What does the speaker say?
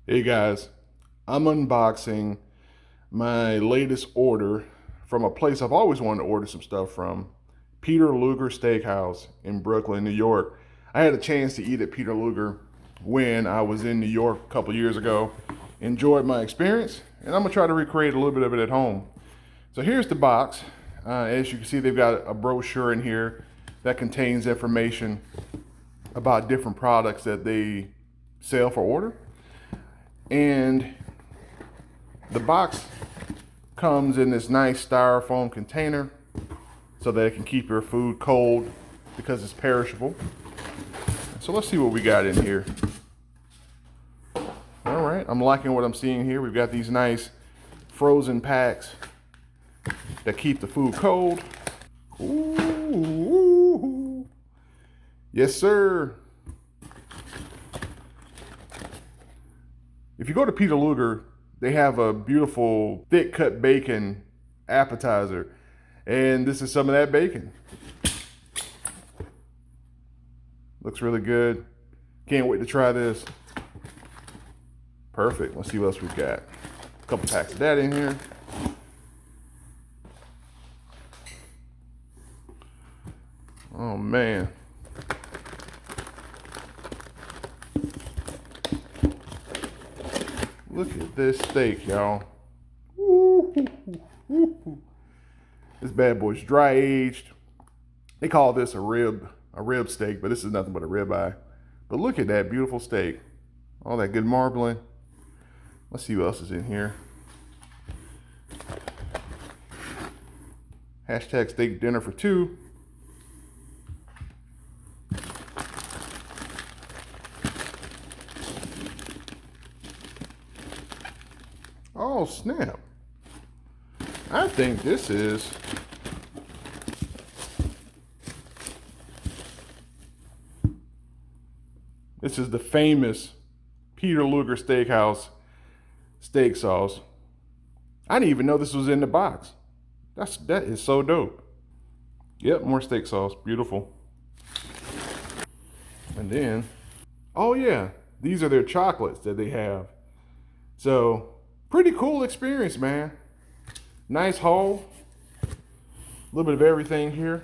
Hey guys, I'm unboxing my latest order from a place I've always wanted to order some stuff from, Peter Luger Steakhouse in Brooklyn, New York. I had a chance to eat at Peter Luger when I was in New York a couple years ago. Enjoyed my experience, and I'm gonna try to recreate a little bit of it at home. So here's the box. As you can see, they've got a brochure in here that contains information about different products that they sell for order. And the box comes in this nice styrofoam container so that it can keep your food cold because it's perishable. So let's see what we got in here. All right, I'm liking what I'm seeing here. We've got these nice frozen packs that keep the food cold. Ooh. Yes, sir. If you go to Peter Luger, they have a beautiful thick cut bacon appetizer. And this is some of that bacon. Looks really good. Can't wait to try this. Perfect. Let's see what else we've got. A couple packs of that in here. Oh man. Look at this steak, y'all. This bad boy's dry aged. They call this a rib steak, but this is nothing but a ribeye. But look at that beautiful steak. All that good marbling. Let's see what else is in here. Hashtag steak dinner for two. Oh, snap. I think this is the famous Peter Luger Steakhouse steak sauce. I didn't even know this was in the box. That is so dope. Yep, more steak sauce. Beautiful. And then, oh yeah, these are their chocolates that they have. So, pretty cool experience, man. Nice haul. A little bit of everything here.